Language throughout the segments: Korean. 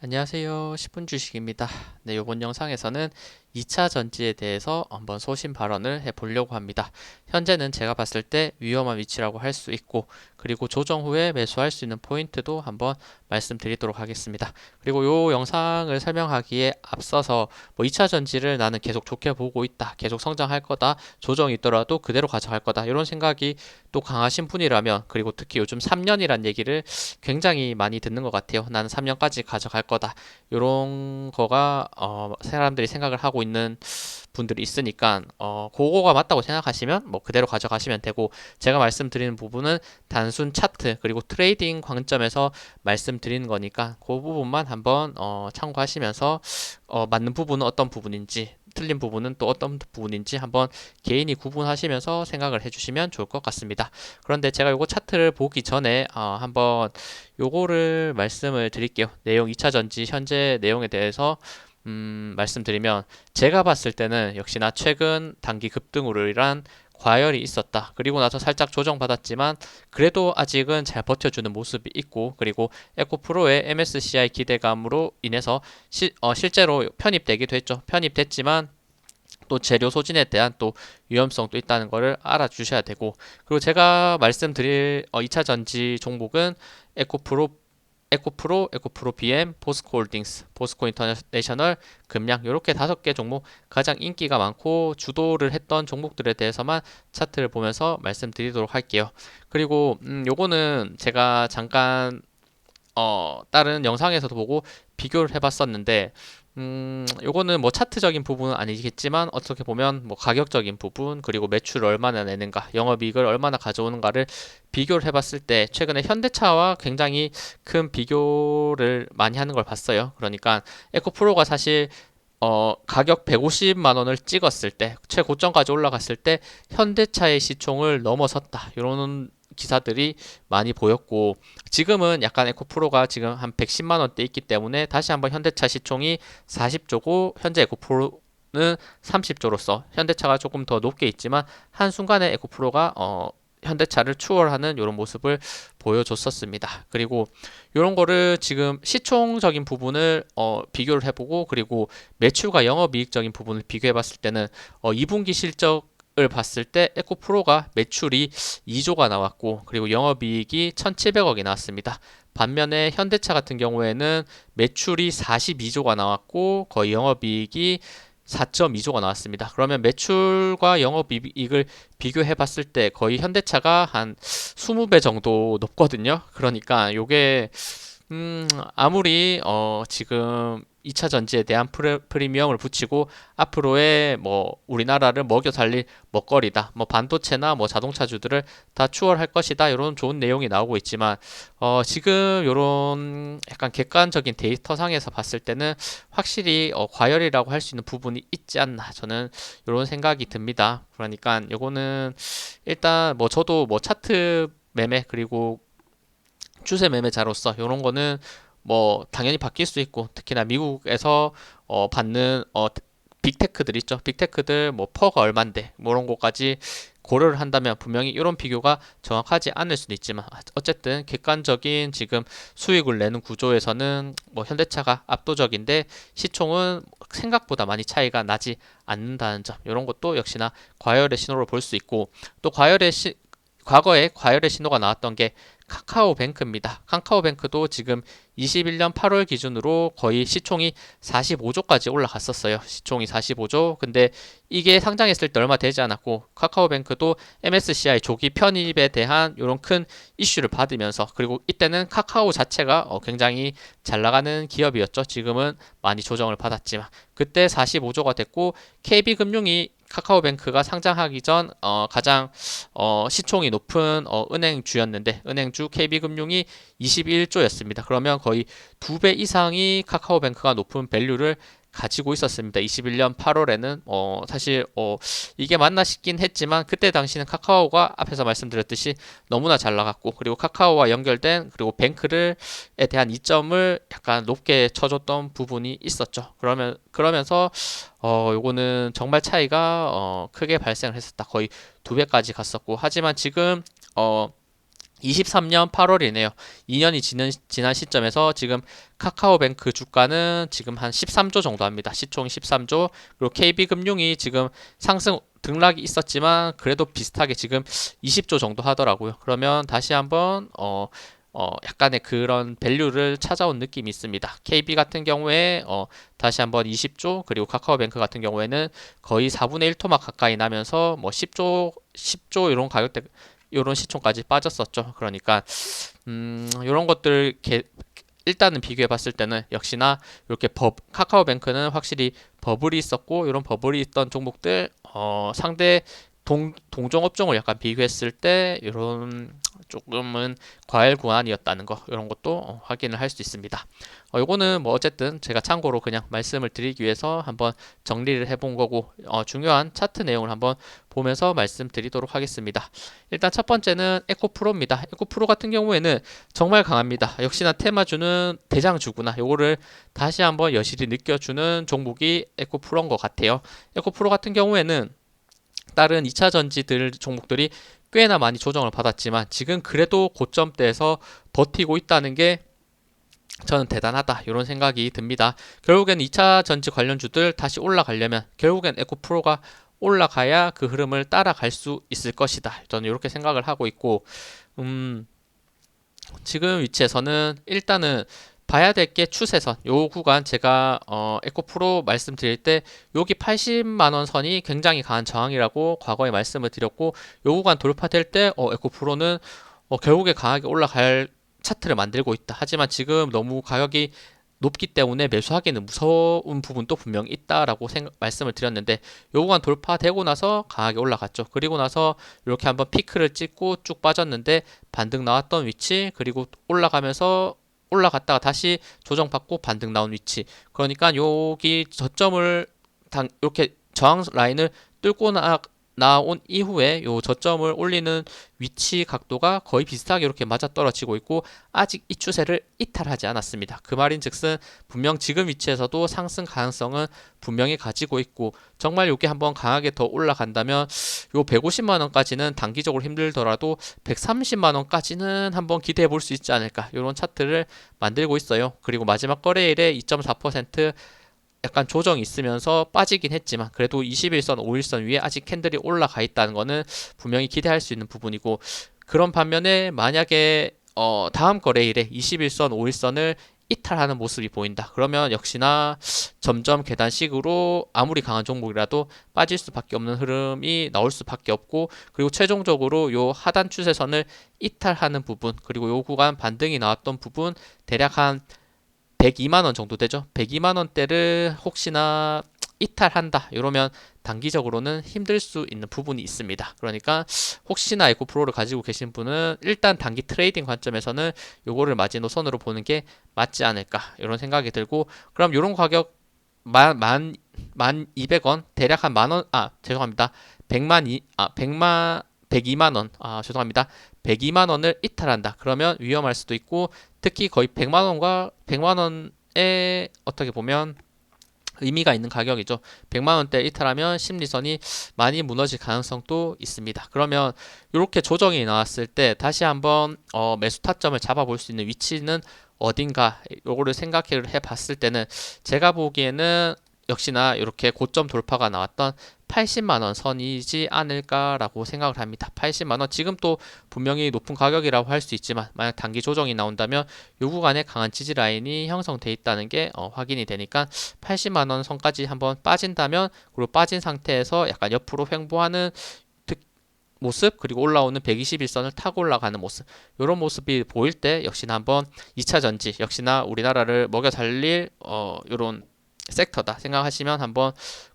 안녕하세요. 10분 주식입니다. 네, 이번 영상에서는 2차 전지에 대해서 한번 소신 발언을 해보려고 합니다. 현재는 제가 봤을 때 위험한 위치라고 할 수 있고, 그리고 조정 후에 매수할 수 있는 포인트도 한번 말씀드리도록 하겠습니다. 그리고 이 영상을 설명하기에 앞서서 2차 전지를 나는 계속 좋게 보고 있다, 계속 성장할 거다, 조정이 있더라도 그대로 가져갈 거다, 이런 생각이 또 강하신 분이라면, 그리고 특히 요즘 3년이란 얘기를 굉장히 많이 듣는 것 같아요. 나는 3년까지 가져갈 거다. 이런 거가 사람들이 생각을 하고 있는 분들이 있으니까 그거가 맞다고 생각하시면 뭐 그대로 가져가시면 되고, 제가 말씀드리는 부분은 단순 차트 그리고 트레이딩 관점에서 말씀드리는 거니까 그 부분만 한번 참고하시면서 맞는 부분은 어떤 부분인지, 틀린 부분은 또 어떤 부분인지 한번 개인이 구분하시면서 생각을 해주시면 좋을 것 같습니다. 그런데 제가 요거 차트를 보기 전에 한번 요거를 말씀을 드릴게요. 내용 2차 전지 현재 내용에 대해서 말씀드리면, 제가 봤을 때는 역시나 최근 단기 급등으로 인한 과열이 있었다. 그리고 나서 살짝 조정받았지만 그래도 아직은 잘 버텨주는 모습이 있고, 그리고 에코프로의 MSCI 기대감으로 인해서 실제로 편입되기도 했죠. 편입됐지만 또 재료 소진에 대한 또 위험성도 있다는 것을 알아주셔야 되고, 그리고 제가 말씀드릴 2차 전지 종목은 에코프로, 에코프로 BM, 포스코홀딩스, 포스코 인터내셔널, 금양, 이렇게 5개 종목, 가장 인기가 많고 주도를 했던 종목들에 대해서만 차트를 보면서 말씀드리도록 할게요. 그리고 요거는 제가 잠깐 다른 영상에서도 보고 비교를 해봤었는데, 요거는 뭐 차트적인 부분은 아니겠지만 어떻게 보면 뭐 가격적인 부분, 그리고 매출을 얼마나 내는가, 영업이익을 얼마나 가져오는가를 비교를 해봤을 때 최근에 현대차와 굉장히 큰 비교를 많이 하는 걸 봤어요. 그러니까 에코프로가 사실 가격 150만 원을 찍었을 때, 최고점까지 올라갔을 때 현대차의 시총을 넘어섰다, 이런 기사들이 많이 보였고, 지금은 약간 에코프로가 지금 한 110만 원대 있기 때문에 다시 한번 현대차 시총이 40조고 현재 에코프로는 30조로서 현대차가 조금 더 높게 있지만 한순간에 에코프로가 현대차를 추월하는 이런 모습을 보여줬었습니다. 그리고 이런 거를 지금 시총적인 부분을 비교를 해보고, 그리고 매출과 영업이익적인 부분을 비교해봤을 때는 2분기 실적을 봤을 때 에코프로가 매출이 2조가 나왔고, 그리고 영업이익이 1,700억이 나왔습니다. 반면에 현대차 같은 경우에는 매출이 42조가 나왔고 거의 영업이익이 4.2조가 나왔습니다. 그러면 매출과 영업이익을 비교해 봤을 때 거의 현대차가 한 20배 정도 높거든요. 그러니까 요게 아무리 지금 2차 전지에 대한 프리미엄을 붙이고 앞으로의 뭐 우리나라를 먹여 살릴 먹거리다, 뭐 반도체나 뭐 자동차주들을 다 추월할 것이다, 이런 좋은 내용이 나오고 있지만 지금 이런 약간 객관적인 데이터상에서 봤을 때는 확실히 과열이라고 할 수 있는 부분이 있지 않나, 저는 이런 생각이 듭니다. 그러니까 요거는 일단 뭐 저도 뭐 차트 매매 그리고 추세 매매자로서 이런 거는 뭐 당연히 바뀔 수 있고, 특히나 미국에서 받는 빅테크들 있죠. 빅테크들 뭐 퍼가 얼만데 뭐 이런 거까지 고려를 한다면 분명히 이런 비교가 정확하지 않을 수도 있지만, 어쨌든 객관적인 지금 수익을 내는 구조에서는 뭐 현대차가 압도적인데 시총은 생각보다 많이 차이가 나지 않는다는 점, 이런 것도 역시나 과열의 신호로 볼 수 있고, 또 과거에 과열의 신호가 나왔던 게 카카오뱅크입니다. 카카오뱅크도 지금 21년 8월 기준으로 거의 시총이 45조까지 올라갔었어요. 시총이 45조. 근데 이게 상장했을 때 얼마 되지 않았고, 카카오뱅크도 MSCI 조기 편입에 대한 이런 큰 이슈를 받으면서, 그리고 이때는 카카오 자체가 굉장히 잘 나가는 기업이었죠. 지금은 많이 조정을 받았지만 그때 45조가 됐고, KB금융이 카카오뱅크가 상장하기 전 가장 시총이 높은 은행주였는데, 은행주 KB금융이 21조였습니다. 그러면 거의 2배 이상이 카카오뱅크가 높은 밸류를 가지고 있었습니다. 21년 8월에는 사실 이게 맞나 싶긴 했지만, 그때 당시는 카카오가 앞에서 말씀드렸듯이 너무나 잘 나갔고, 그리고 카카오와 연결된 그리고 뱅크를에 대한 이점을 약간 높게 쳐줬던 부분이 있었죠. 그러면서 요거는 정말 차이가 크게 발생을 했었다. 거의 2배까지 갔었고, 하지만 지금 23년 8월이네요. 2년이 지난 시점에서 지금 카카오뱅크 주가는 지금 한 13조 정도 합니다. 시총이 13조. 그리고 KB금융이 지금 상승 등락이 있었지만 그래도 비슷하게 지금 20조 정도 하더라고요. 그러면 다시 한번 약간의 그런 밸류를 찾아온 느낌이 있습니다. KB 같은 경우에 다시 한번 20조, 그리고 카카오뱅크 같은 경우에는 거의 4분의 1 토막 가까이 나면서 뭐 10조 이런 가격대 이런 시총까지 빠졌었죠. 그러니까 이런 것들 일단은 비교해 봤을 때는 역시나 이렇게 카카오뱅크는 확실히 버블이 있었고, 이런 버블이 있던 종목들 상대 동종 업종을 약간 비교했을 때 이런 조금은 과열 구간이었다는 거, 이런 것도 확인을 할 수 있습니다. 요거는 뭐 어쨌든 제가 참고로 그냥 말씀을 드리기 위해서 한번 정리를 해본 거고, 중요한 차트 내용을 한번 보면서 말씀드리도록 하겠습니다. 일단 첫 번째는 에코프로입니다. 에코프로 같은 경우에는 정말 강합니다. 역시나 테마주는 대장주구나, 요거를 다시 한번 여실히 느껴주는 종목이 에코프로인 것 같아요. 에코프로 같은 경우에는 다른 2차 전지들 종목들이 꽤나 많이 조정을 받았지만 지금 그래도 고점대에서 버티고 있다는 게 저는 대단하다, 이런 생각이 듭니다. 결국엔 2차 전지 관련주들 다시 올라가려면 결국엔 에코프로가 올라가야 그 흐름을 따라갈 수 있을 것이다, 저는 이렇게 생각을 하고 있고, 지금 위치에서는 일단은 봐야 될 게 추세선, 요 구간 제가 에코프로 말씀드릴 때 여기 80만원 선이 굉장히 강한 저항이라고 과거에 말씀을 드렸고, 요 구간 돌파될 때 에코프로는 결국에 강하게 올라갈 차트를 만들고 있다. 하지만 지금 너무 가격이 높기 때문에 매수하기는 무서운 부분도 분명히 있다라고 말씀을 드렸는데, 요 구간 돌파되고 나서 강하게 올라갔죠. 그리고 나서 이렇게 한번 피크를 찍고 쭉 빠졌는데 반등 나왔던 위치, 그리고 올라갔다가 다시 조정받고 반등 나온 위치, 그러니까 여기 저점을 이렇게 저항 라인을 뚫고 나온 이후에 요 저점을 올리는 위치 각도가 거의 비슷하게 이렇게 맞아떨어지고 있고, 아직 이 추세를 이탈하지 않았습니다. 그 말인즉슨 분명 지금 위치에서도 상승 가능성은 분명히 가지고 있고, 정말 이게 한번 강하게 더 올라간다면 요 150만 원까지는 단기적으로 힘들더라도 130만 원까지는 한번 기대해 볼 수 있지 않을까, 이런 차트를 만들고 있어요. 그리고 마지막 거래일에 2.4% 약간 조정이 있으면서 빠지긴 했지만 그래도 21선, 5일선 위에 아직 캔들이 올라가 있다는 거는 분명히 기대할 수 있는 부분이고, 그런 반면에 만약에 다음 거래일에 21선, 5일선을 이탈하는 모습이 보인다, 그러면 역시나 점점 계단식으로 아무리 강한 종목이라도 빠질 수밖에 없는 흐름이 나올 수밖에 없고, 그리고 최종적으로 요 하단 추세선을 이탈하는 부분, 그리고 요 구간 반등이 나왔던 부분 대략 한 102만 원 정도 되죠. 102만 원대를 혹시나 이탈한다 이러면 단기적으로는 힘들 수 있는 부분이 있습니다. 그러니까 혹시나 에코프로를 가지고 계신 분은 일단 단기 트레이딩 관점에서는 요거를 마지노선으로 보는 게 맞지 않을까, 이런 생각이 들고, 그럼 요런 가격 만 200원 대략 한 만원, 죄송합니다. 102만 원, 죄송합니다. 102만 원을 이탈한다, 그러면 위험할 수도 있고, 특히 거의 100만 원과 100만 원에 어떻게 보면 의미가 있는 가격이죠. 100만 원대 이탈하면 심리선이 많이 무너질 가능성도 있습니다. 그러면 이렇게 조정이 나왔을 때 다시 한번 매수 타점을 잡아볼 수 있는 위치는 어딘가, 요거를 생각해 봤을 때는 제가 보기에는 역시나 이렇게 고점 돌파가 나왔던 80만 원 선이지 않을까라고 생각을 합니다. 80만 원, 지금 또 분명히 높은 가격이라고 할 수 있지만 만약 단기 조정이 나온다면 요 구간에 강한 지지 라인이 형성돼 있다는 게 확인이 되니까 80만 원 선까지 한번 빠진다면, 그리고 빠진 상태에서 약간 옆으로 횡보하는 모습, 그리고 올라오는 121선을 타고 올라가는 모습, 이런 모습이 보일 때 역시나 한번 2차 전지, 역시나 우리나라를 먹여 살릴 이런 섹터다 생각하시면 한번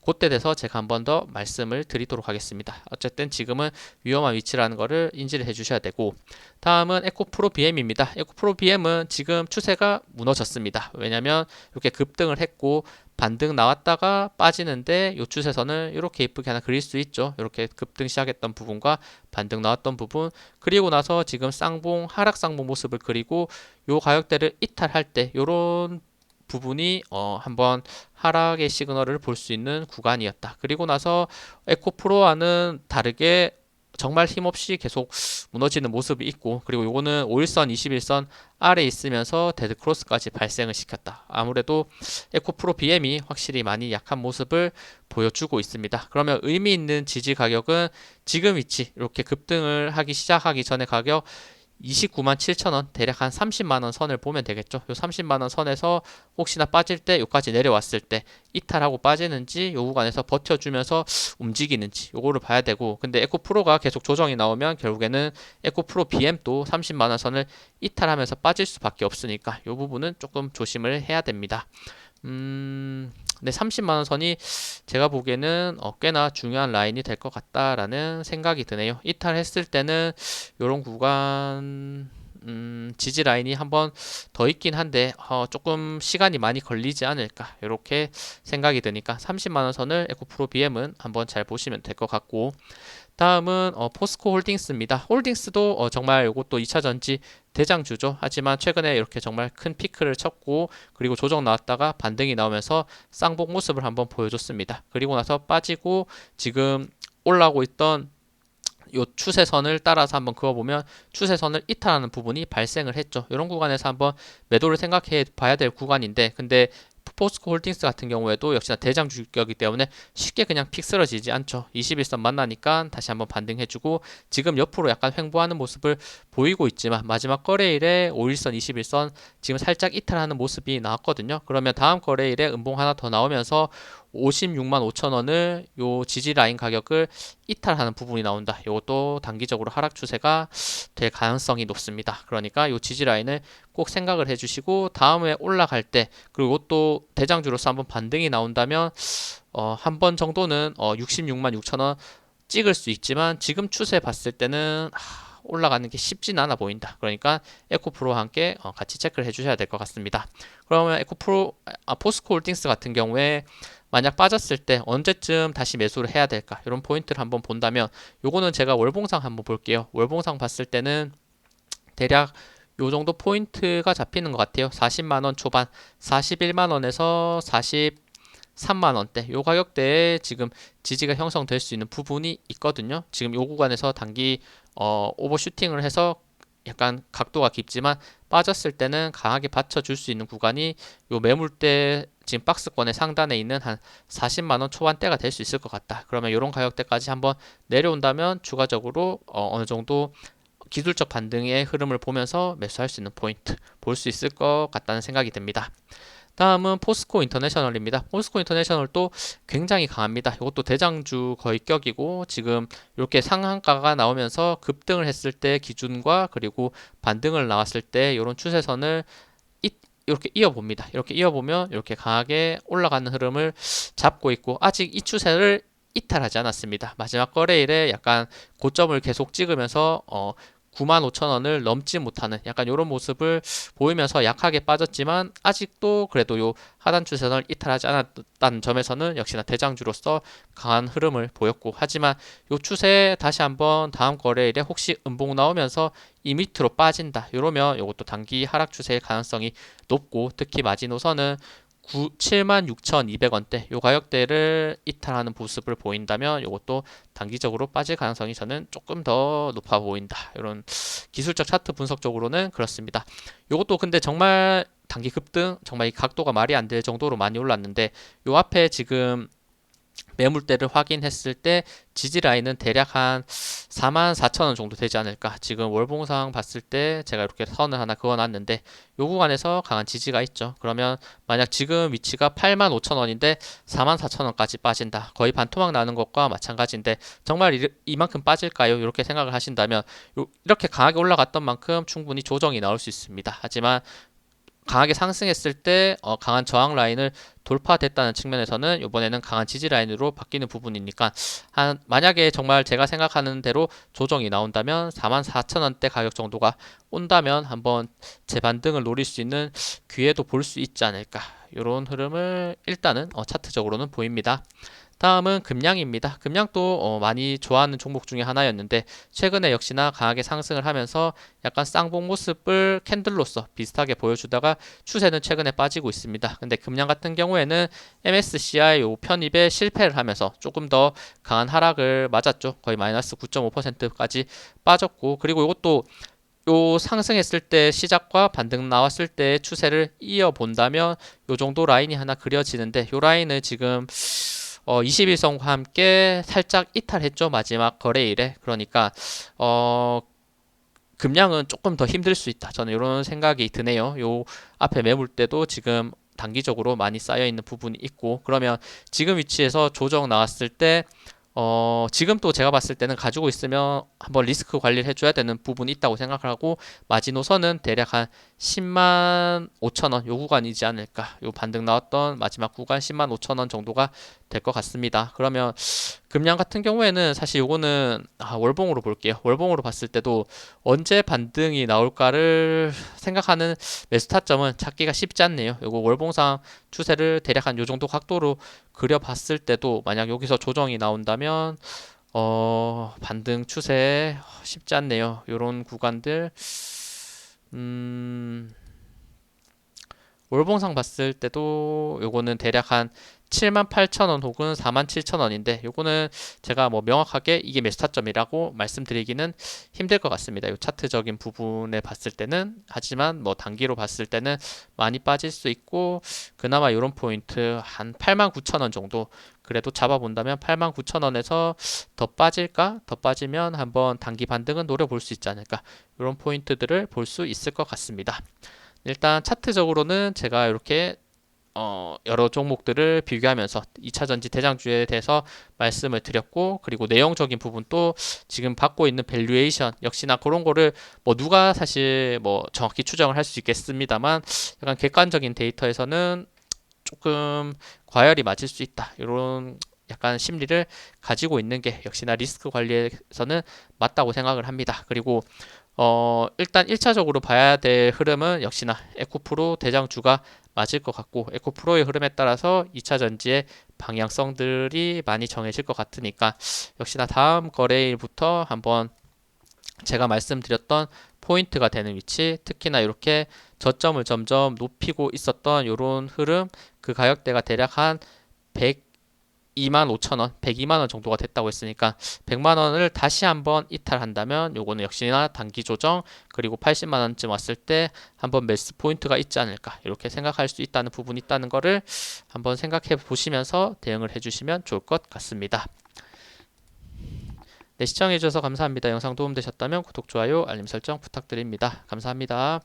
그때 돼서 제가 한번 더 말씀을 드리도록 하겠습니다. 어쨌든 지금은 위험한 위치라는 거를 인지를 해주셔야 되고, 다음은 에코프로 BM입니다. 에코프로 BM은 지금 추세가 무너졌습니다. 왜냐면 이렇게 급등을 했고 반등 나왔다가 빠지는데 요 추세선을 이렇게 이쁘게 하나 그릴 수 있죠. 이렇게 급등 시작했던 부분과 반등 나왔던 부분, 그리고 나서 지금 하락 쌍봉 모습을 그리고 요 가격대를 이탈할 때 요런 부분이 한번 하락의 시그널을 볼 수 있는 구간이었다. 그리고 나서 에코프로와는 다르게 정말 힘없이 계속 무너지는 모습이 있고, 그리고 요거는 5일선, 21선 아래에 있으면서 데드 크로스까지 발생을 시켰다. 아무래도 에코프로 BM이 확실히 많이 약한 모습을 보여주고 있습니다. 그러면 의미 있는 지지 가격은 지금 위치 이렇게 급등을 하기 시작하기 전에 가격 29만 7천 원, 대략 한 30만 원 선을 보면 되겠죠. 요 30만 원 선에서 혹시나 빠질 때 요까지 내려왔을 때 이탈하고 빠지는지, 요 구간에서 버텨주면서 움직이는지 요거를 봐야 되고, 근데 에코프로가 계속 조정이 나오면 결국에는 에코프로 BM도 30만 원 선을 이탈하면서 빠질 수밖에 없으니까 요 부분은 조금 조심을 해야 됩니다. 근데 30만 원 선이 제가 보기에는 꽤나 중요한 라인이 될 것 같다라는 생각이 드네요. 이탈했을 때는 이런 구간 지지 라인이 한번 더 있긴 한데 조금 시간이 많이 걸리지 않을까 이렇게 생각이 드니까 30만 원 선을 에코프로 BM은 한번 잘 보시면 될 것 같고, 다음은 포스코 홀딩스입니다. 홀딩스도 정말 이것도 2차 전지 대장주죠. 하지만 최근에 이렇게 정말 큰 피크를 쳤고, 그리고 조정 나왔다가 반등이 나오면서 쌍복 모습을 한번 보여줬습니다. 그리고 나서 빠지고 지금 올라오고 있던 요 추세선을 따라서 한번 그어보면 추세선을 이탈하는 부분이 발생을 했죠. 이런 구간에서 한번 매도를 생각해 봐야 될 구간인데, 근데 포스코 홀딩스 같은 경우에도 역시나 대장주격이기 때문에 쉽게 그냥 픽 쓰러지지 않죠. 21선 만나니까 다시 한번 반등해주고, 지금 옆으로 약간 횡보하는 모습을 보이고 있지만 마지막 거래일에 5일선, 21선 지금 살짝 이탈하는 모습이 나왔거든요. 그러면 다음 거래일에 음봉 하나 더 나오면서 56만 5천 원을 요 지지 라인 가격을 이탈하는 부분이 나온다. 이것도 단기적으로 하락 추세가 될 가능성이 높습니다. 그러니까 요 지지 라인을 꼭 생각을 해주시고, 다음에 올라갈 때, 그리고 또 대장주로서 한번 반등이 나온다면 한 번 정도는 66만 6천 원 찍을 수 있지만 지금 추세 봤을 때는 올라가는 게 쉽진 않아 보인다. 그러니까 에코프로와 함께 같이 체크를 해주셔야 될 것 같습니다. 그러면 에코프로, 포스코 홀딩스 같은 경우에 만약 빠졌을 때 언제쯤 다시 매수를 해야 될까, 이런 포인트를 한번 본다면, 요거는 제가 월봉상 한번 볼게요. 월봉상 봤을 때는 대략 요 정도 포인트가 잡히는 것 같아요. 40만 원 초반, 41만 원에서 43만 원대 요 가격대에 지금 지지가 형성될 수 있는 부분이 있거든요. 지금 요 구간에서 단기 오버슈팅을 해서 약간 각도가 깊지만 빠졌을 때는 강하게 받쳐줄 수 있는 구간이 요 매물대 지금 박스권의 상단에 있는 한 40만 원 초반대가 될 수 있을 것 같다. 그러면 이런 가격대까지 한번 내려온다면 추가적으로 어느 정도 기술적 반등의 흐름을 보면서 매수할 수 있는 포인트 볼 수 있을 것 같다는 생각이 듭니다. 다음은 포스코 인터내셔널입니다. 포스코 인터내셔널도 굉장히 강합니다. 이것도 대장주 거의 격이고, 지금 이렇게 상한가가 나오면서 급등을 했을 때 기준과 그리고 반등을 나왔을 때 이런 추세선을 이렇게 이어봅니다. 이렇게 이어보면 이렇게 강하게 올라가는 흐름을 잡고 있고, 아직 이 추세를 이탈하지 않았습니다. 마지막 거래일에 약간 고점을 계속 찍으면서 9만 5천 원을 넘지 못하는 약간 이런 모습을 보이면서 약하게 빠졌지만, 아직도 그래도 요 하단 추세선을 이탈하지 않았다는 점에서는 역시나 대장주로서 강한 흐름을 보였고, 하지만 요 추세 다시 한번 다음 거래일에 혹시 음봉 나오면서 이 밑으로 빠진다 이러면 이것도 단기 하락 추세의 가능성이 높고, 특히 마지노선은 76,200원대 요 가격대를 이탈하는 모습을 보인다면 이것도 단기적으로 빠질 가능성이 저는 조금 더 높아 보인다. 이런 기술적 차트 분석적으로는 그렇습니다. 이것도 근데 정말 단기 급등, 정말 이 각도가 말이 안 될 정도로 많이 올랐는데, 요 앞에 지금 매물대를 확인했을 때 지지 라인은 대략 한 44,000원 정도 되지 않을까. 지금 월봉상 봤을 때 제가 이렇게 선을 하나 그어놨는데 요 구간에서 강한 지지가 있죠. 그러면 만약 지금 위치가 85,000원인데 44,000원까지 빠진다. 거의 반토막 나는 것과 마찬가지인데 정말 이만큼 빠질까요? 이렇게 생각을 하신다면 이렇게 강하게 올라갔던 만큼 충분히 조정이 나올 수 있습니다. 하지만 강하게 상승했을 때 강한 저항 라인을 돌파됐다는 측면에서는 이번에는 강한 지지 라인으로 바뀌는 부분이니까, 만약에 정말 제가 생각하는 대로 조정이 나온다면 44,000원대 가격 정도가 온다면 한번 재반등을 노릴 수 있는 기회도 볼 수 있지 않을까, 이런 흐름을 일단은 차트적으로는 보입니다. 다음은 금양입니다. 금양도 많이 좋아하는 종목 중에 하나였는데 최근에 역시나 강하게 상승을 하면서 약간 쌍봉 모습을 캔들로서 비슷하게 보여주다가 추세는 최근에 빠지고 있습니다. 근데 금양 같은 경우에는 MSCI 요 편입에 실패를 하면서 조금 더 강한 하락을 맞았죠. 거의 마이너스 9.5%까지 빠졌고, 그리고 이것도 요 상승했을 때 시작과 반등 나왔을 때 추세를 이어본다면 요 정도 라인이 하나 그려지는데, 요 라인을 지금 21선과 함께 살짝 이탈했죠. 마지막 거래일에. 그러니까 금량은 조금 더 힘들 수 있다. 저는 이런 생각이 드네요. 요 앞에 매물대도 지금 단기적으로 많이 쌓여 있는 부분이 있고, 그러면 지금 위치에서 조정 나왔을 때 지금 또 제가 봤을 때는 가지고 있으면 한번 리스크 관리를 해줘야 되는 부분이 있다고 생각을 하고, 마지노선은 대략 한 10만 5천 원 요 구간이지 않을까. 요 반등 나왔던 마지막 구간 10만 5천 원 정도가 될 것 같습니다. 그러면 금량 같은 경우에는 사실 요거는 월봉으로 볼게요. 월봉으로 봤을 때도 언제 반등이 나올까를 생각하는 매수 타점은 찾기가 쉽지 않네요. 요거 월봉상 추세를 대략 한 요 정도 각도로 그려봤을 때도 만약 여기서 조정이 나온다면 반등 추세 쉽지 않네요. 요런 구간들 월봉상 봤을 때도 요거는 대략 한 78,000원 혹은 47,000원인데, 요거는 제가 뭐 명확하게 이게 매수 타점이라고 말씀드리기는 힘들 것 같습니다. 요 차트적인 부분에 봤을 때는. 하지만 뭐 단기로 봤을 때는 많이 빠질 수 있고, 그나마 요런 포인트 한 89,000원 정도 그래도 잡아본다면 89,000원에서 더 빠질까? 더 빠지면 한번 단기 반등은 노려볼 수 있지 않을까? 이런 포인트들을 볼 수 있을 것 같습니다. 일단 차트적으로는 제가 이렇게 여러 종목들을 비교하면서 2차 전지 대장주에 대해서 말씀을 드렸고, 그리고 내용적인 부분도 지금 받고 있는 밸류에이션 역시나 그런 거를 뭐 누가 사실 뭐 정확히 추정을 할 수 있겠습니다만, 약간 객관적인 데이터에서는 조금 과열이 맞을 수 있다, 이런 약간 심리를 가지고 있는 게 역시나 리스크 관리에서는 맞다고 생각을 합니다. 그리고 일단 1차적으로 봐야 될 흐름은 역시나 에코프로 대장주가 맞을 것 같고, 에코프로의 흐름에 따라서 2차 전지의 방향성들이 많이 정해질 것 같으니까 역시나 다음 거래일부터 한번 제가 말씀드렸던 포인트가 되는 위치, 특히나 이렇게 저점을 점점 높이고 있었던 이런 흐름, 그 가격대가 대략 한 102만 5천 원, 102만 원 정도가 됐다고 했으니까 100만 원을 다시 한번 이탈한다면 요거는 역시나 단기 조정, 그리고 80만 원쯤 왔을 때 한번 매수 포인트가 있지 않을까, 이렇게 생각할 수 있다는 부분이 있다는 거를 한번 생각해 보시면서 대응을 해주시면 좋을 것 같습니다. 네, 시청해주셔서 감사합니다. 영상 도움되셨다면 구독, 좋아요, 알림 설정 부탁드립니다. 감사합니다.